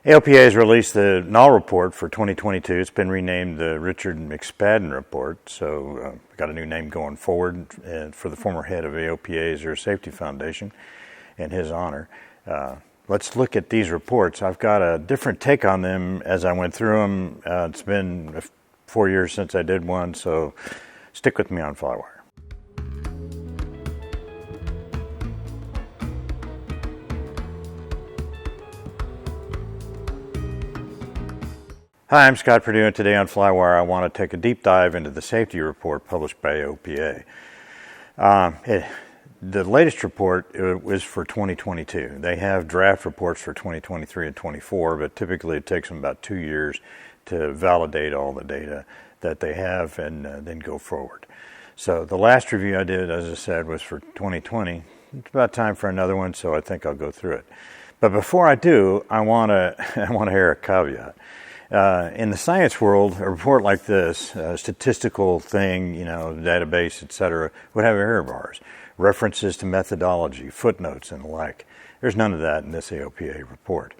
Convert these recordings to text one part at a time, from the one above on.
AOPA has released the null report for 2022. It's been renamed the Richard McSpadden Report, so we got a new name going forward for the former head of AOPA's Air Safety Foundation in his honor. Let's look at these reports. I've got a different take on them as I went through them. It's been 4 years since I did one, so stick with me on FlyWire. Hi, I'm Scott Perdue, and today on FlyWire I want to take a deep dive into the safety report published by AOPA. The latest report was for 2022. They have draft reports for 2023 and 24, but typically it takes them about 2 years to validate all the data that they have and then go forward. So the last review I did, as I said, was for 2020. It's about time for another one, so I think I'll go through it. But before I do, I want to hear a caveat. In the science world, a report like this, a statistical thing, database, etc., would have error bars, references to methodology, footnotes, and the like. There's none of that in this AOPA report.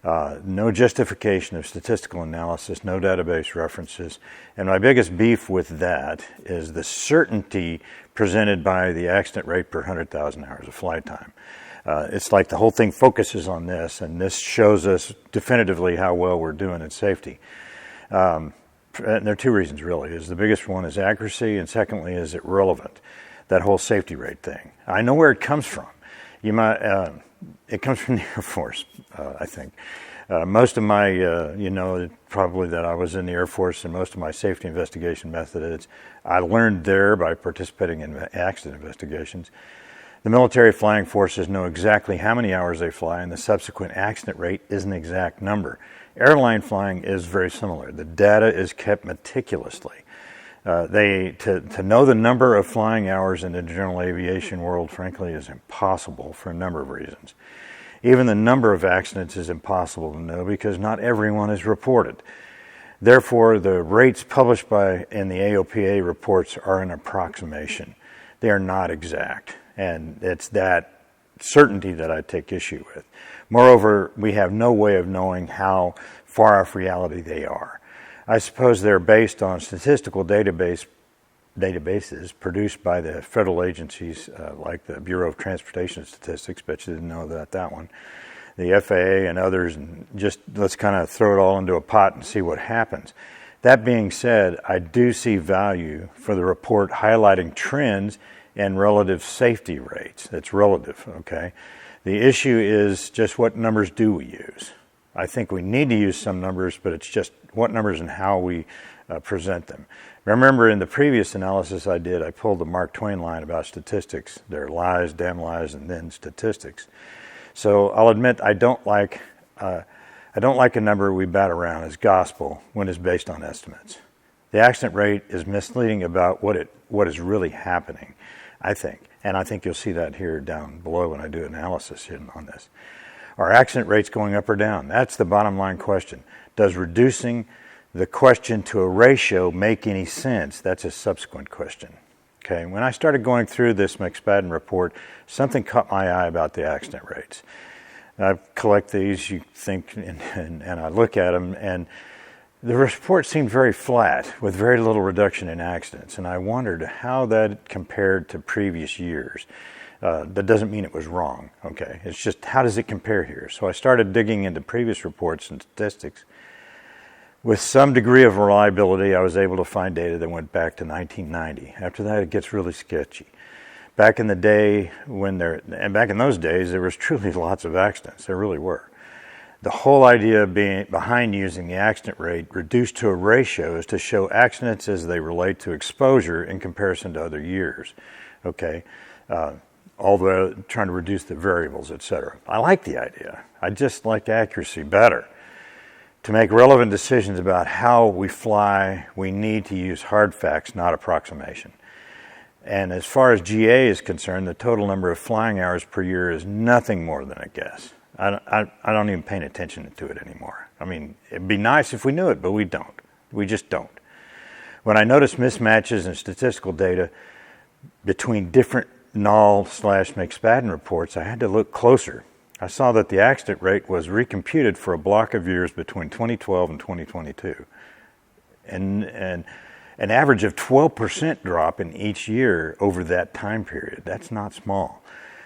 No justification of statistical analysis, no database references, and my biggest beef with that is the certainty presented by the accident rate per 100,000 hours of flight time. It's like the whole thing focuses on this, and this shows us definitively how well we're doing in safety. And there are two reasons, really. The biggest one is accuracy, and secondly, is it relevant? That whole safety rate thing. I know where it comes from. It comes from the Air Force, I think. Most of my, probably that I was in the Air Force, and most of my safety investigation methods, I learned there by participating in accident investigations. The military flying forces know exactly how many hours they fly, and the subsequent accident rate is an exact number. Airline flying is very similar. The data is kept meticulously. To know the number of flying hours in the general aviation world, frankly, is impossible for a number of reasons. Even the number of accidents is impossible to know because not everyone is reported. Therefore, the rates published in the AOPA reports are an approximation. They are not exact. And it's that certainty that I take issue with. Moreover, we have no way of knowing how far off reality they are. I suppose they're based on statistical databases produced by the federal agencies like the Bureau of Transportation Statistics, bet you didn't know that one, the FAA and others, and just let's kind of throw it all into a pot and see what happens. That being said, I do see value for the report highlighting trends and relative safety rates. It's relative, okay? The issue is just what numbers do we use? I think we need to use some numbers, but it's just what numbers and how we present them. Remember in the previous analysis I did, I pulled the Mark Twain line about statistics. There are lies, damn lies, and then statistics. So I'll admit I don't like a number we bat around as gospel when it's based on estimates. The accident rate is misleading about what is really happening, I think. And I think you'll see that here down below when I do analysis on this. Are accident rates going up or down? That's the bottom line question. Does reducing the question to a ratio make any sense? That's a subsequent question. Okay. When I started going through this McSpadden report, something caught my eye about the accident rates. I collect these, you think, and I look at them, and the report seemed very flat with very little reduction in accidents, and I wondered how that compared to previous years. That doesn't mean it was wrong, okay? It's just how does it compare here? So I started digging into previous reports and statistics. With some degree of reliability, I was able to find data that went back to 1990. After that, it gets really sketchy. Back in the day, back in those days, there was truly lots of accidents. There really were. The whole idea behind using the accident rate reduced to a ratio is to show accidents as they relate to exposure in comparison to other years, okay? Although trying to reduce the variables, etc. I like the idea. I just like accuracy better. To make relevant decisions about how we fly, we need to use hard facts, not approximation. And as far as GA is concerned, the total number of flying hours per year is nothing more than a guess. I don't even pay attention to it anymore. I mean, it'd be nice if we knew it, but we don't. We just don't. When I notice mismatches in statistical data between different null/McSpadden reports, I had to look closer. I saw that the accident rate was recomputed for a block of years between 2012 and 2022. And an average of 12% drop in each year over that time period. That's not small.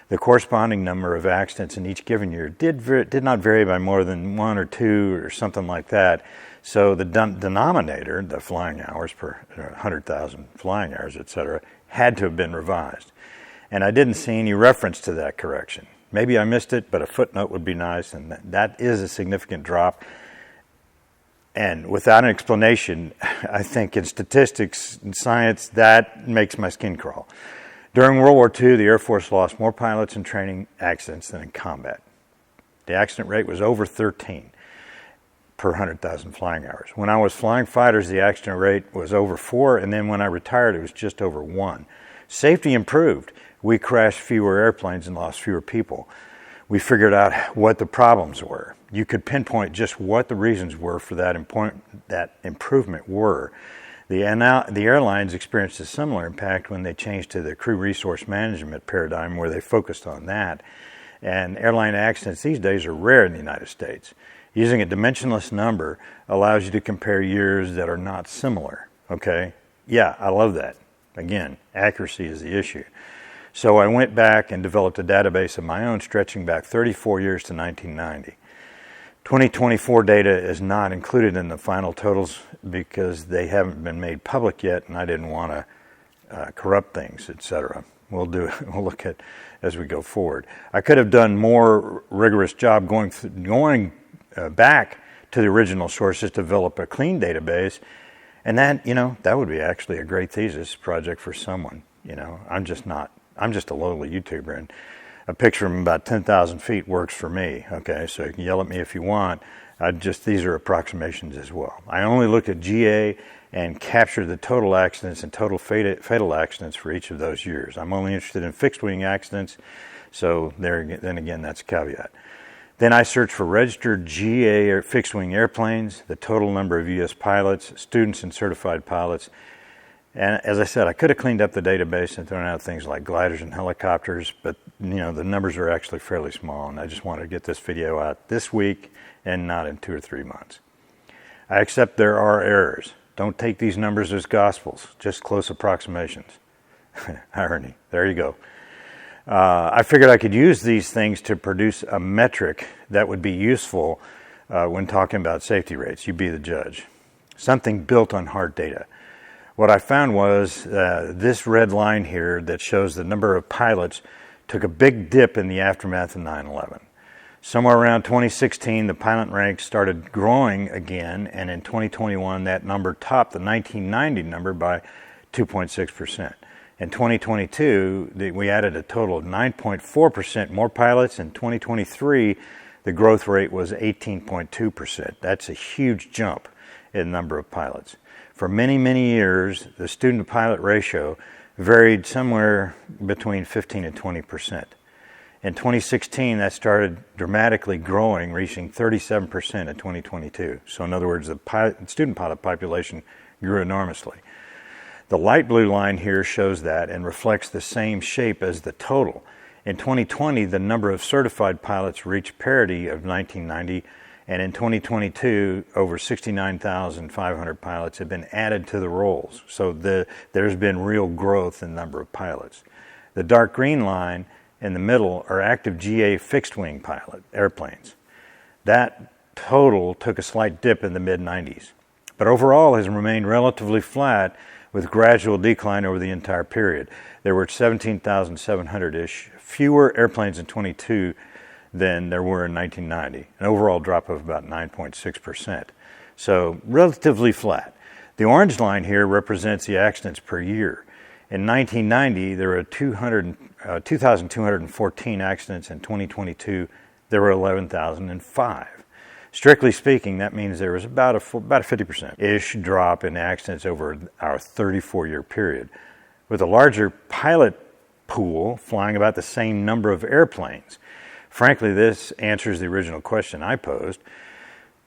The corresponding number of accidents in each given year did not vary by more than 1 or 2 or something like that. So the denominator, the flying hours per 100,000 flying hours, etc., had to have been revised. And I didn't see any reference to that correction. Maybe I missed it, but a footnote would be nice, and that is a significant drop. And without an explanation, I think in statistics and science, that makes my skin crawl. During World War II, the Air Force lost more pilots in training accidents than in combat. The accident rate was over 13 per 100,000 flying hours. When I was flying fighters, the accident rate was over 4, and then when I retired, it was just over 1. Safety improved. We crashed fewer airplanes and lost fewer people. We figured out what the problems were. You could pinpoint just what the reasons were for that improvement were. The airlines experienced a similar impact when they changed to the crew resource management paradigm, where they focused on that. And airline accidents these days are rare in the United States. Using a dimensionless number allows you to compare years that are not similar. Okay? Yeah, I love that. Again, accuracy is the issue. So I went back and developed a database of my own stretching back 34 years to 1990. 2024 data is not included in the final totals because they haven't been made public yet, and I didn't want to corrupt things, etc. We'll look at as we go forward. I could have done more rigorous job going back to the original sources to develop a clean database, and that would be actually a great thesis project for someone. I'm just a lowly YouTuber, and a picture from about 10,000 feet works for me. Okay, so you can yell at me if you want. These are approximations as well. I only looked at GA and captured the total accidents and total fatal accidents for each of those years. I'm only interested in fixed wing accidents, so then again, that's a caveat. Then I searched for registered GA or fixed wing airplanes, the total number of U.S. pilots, students and certified pilots. And as I said, I could have cleaned up the database and thrown out things like gliders and helicopters, but the numbers are actually fairly small, and I just wanted to get this video out this week and not in 2 or 3 months. I accept there are errors. Don't take these numbers as gospels, just close approximations. Irony. There you go. I figured I could use these things to produce a metric that would be useful when talking about safety rates. You be the judge. Something built on hard data. What I found was this red line here that shows the number of pilots took a big dip in the aftermath of 9/11. Somewhere around 2016, the pilot ranks started growing again, and in 2021, that number topped the 1990 number by 2.6%. In 2022, we added a total of 9.4% more pilots. In 2023, the growth rate was 18.2%. That's a huge jump in number of pilots. For many, many years, the student-to-pilot ratio varied somewhere between 15 and 20%. In 2016, that started dramatically growing, reaching 37% in 2022. So in other words, the student pilot population grew enormously. The light blue line here shows that and reflects the same shape as the total. In 2020, the number of certified pilots reached parity of 1990, and in 2022, over 69,500 pilots have been added to the rolls. So there's been real growth in number of pilots. The dark green line in the middle are active GA fixed-wing pilot airplanes. That total took a slight dip in the mid-90s, but overall has remained relatively flat with gradual decline over the entire period. There were 17,700-ish fewer airplanes in 22 than there were in 1990, an overall drop of about 9.6%. So relatively flat. The orange line here represents the accidents per year. In 1990, there were 2,214 accidents. In 2022, there were 11,005. Strictly speaking, that means there was about a 50%-ish drop in accidents over our 34-year period. With a larger pilot pool flying about the same number of airplanes. Frankly, this answers the original question I posed.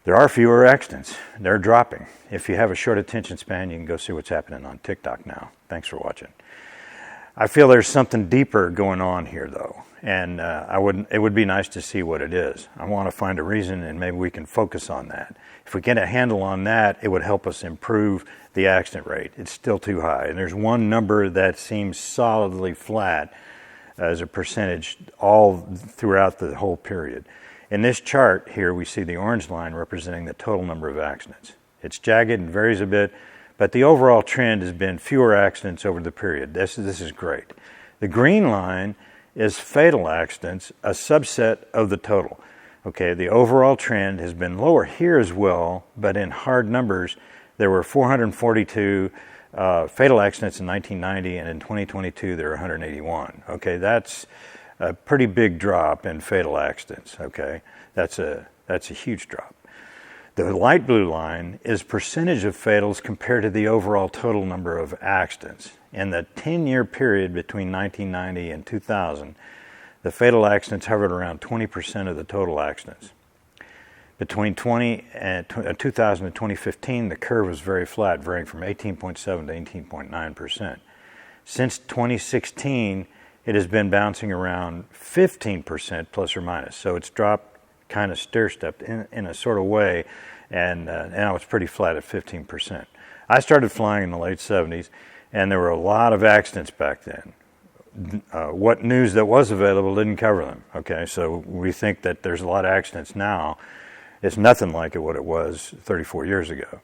There are fewer accidents. They're dropping. If you have a short attention span, you can go see what's happening on TikTok now. Thanks for watching. I feel there's something deeper going on here, though. and it would be nice to see what it is. I want to find a reason, and maybe we can focus on that. If we get a handle on that, it would help us improve the accident rate. It's still too high, and there's one number that seems solidly flat as a percentage all throughout the whole period. In this chart here, we see the orange line representing the total number of accidents. It's jagged and varies a bit, but the overall trend has been fewer accidents over the period. This is great. The green line is fatal accidents, a subset of the total. Okay, the overall trend has been lower here as well, but in hard numbers, there were 442 fatal accidents in 1990, and in 2022 there are 181. Okay, that's a pretty big drop in fatal accidents. Okay, that's a huge drop. The light blue line is percentage of fatals compared to the overall total number of accidents. In the 10-year period between 1990 and 2000, the fatal accidents hovered around 20% of the total accidents. Between 2000 and 2015, the curve was very flat, varying from 18.7 to 18.9%. Since 2016, it has been bouncing around 15% plus or minus. So it's dropped kind of stair-stepped in a sort of way, and now it's pretty flat at 15%. I started flying in the late 70s, and there were a lot of accidents back then. What news that was available didn't cover them. Okay, so we think that there's a lot of accidents now. It's nothing like what it was 34 years ago.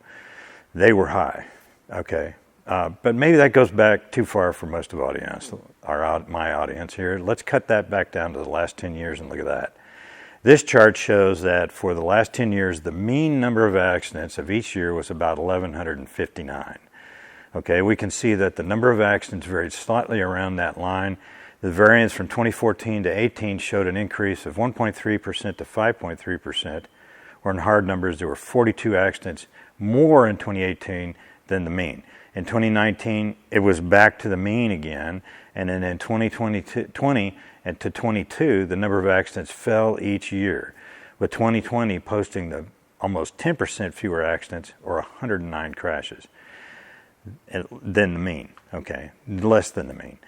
They were high. Okay, but maybe that goes back too far for most of my audience here. Let's cut that back down to the last 10 years and look at that. This chart shows that for the last 10 years, the mean number of accidents of each year was about 1,159. Okay, we can see that the number of accidents varied slightly around that line. The variance from 2014 to 18 showed an increase of 1.3% to 5.3%, or in hard numbers, there were 42 accidents more in 2018 than the mean. In 2019, it was back to the mean again, and then in 2020 and to 22, the number of accidents fell each year, with 2020 posting the almost 10% fewer accidents, or 109 crashes, than the mean. Okay, less than the mean.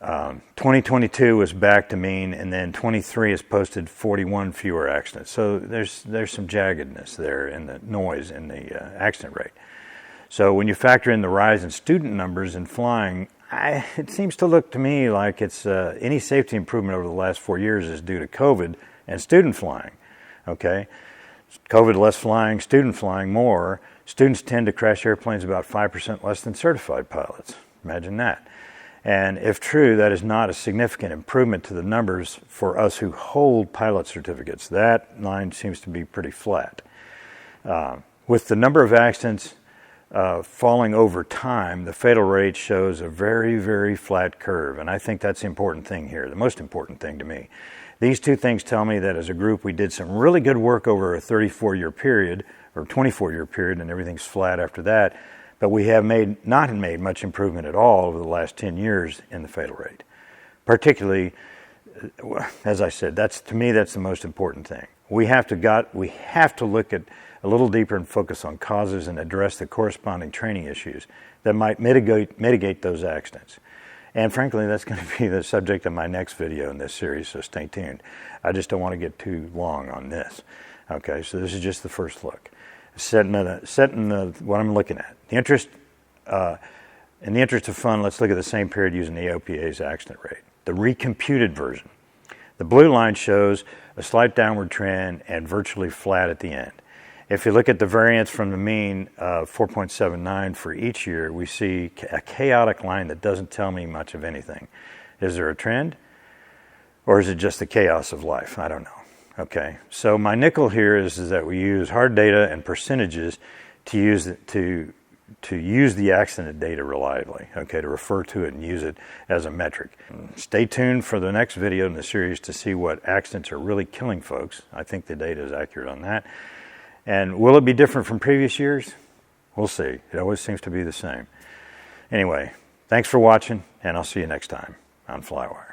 2022 was back to mean, and then 23 has posted 41 fewer accidents. So there's some jaggedness there in the noise in the accident rate. So when you factor in the rise in student numbers in flying, it seems to look to me like it's any safety improvement over the last 4 years is due to COVID and student flying. Okay, COVID less flying, student flying more. Students tend to crash airplanes about 5% less than certified pilots. Imagine that. And if true, that is not a significant improvement to the numbers for us who hold pilot certificates. That line seems to be pretty flat. With the number of accidents falling over time, the fatal rate shows a very, very flat curve. And I think that's the important thing here, the most important thing to me. These two things tell me that as a group, we did some really good work over a 34-year period, or 24-year period, and everything's flat after that. But we have not made much improvement at all over the last 10 years in the fatal rate. Particularly, as I said, to me that's the most important thing. We have to look at a little deeper and focus on causes and address the corresponding training issues that might mitigate those accidents. And frankly, that's going to be the subject of my next video in this series, so stay tuned. I just don't want to get too long on this. Okay, so this is just the first look. Setting what I'm looking at. In the interest of fun, let's look at the same period using the AOPA's accident rate. The recomputed version. The blue line shows a slight downward trend and virtually flat at the end. If you look at the variance from the mean of 4.79 for each year, we see a chaotic line that doesn't tell me much of anything. Is there a trend? Or is it just the chaos of life? I don't know. Okay, so my nickel here is that we use hard data and percentages to use the accident data reliably, okay, to refer to it and use it as a metric. Stay tuned for the next video in the series to see what accidents are really killing folks. I think the data is accurate on that. And will it be different from previous years? We'll see. It always seems to be the same. Anyway, thanks for watching, and I'll see you next time on FlyWire.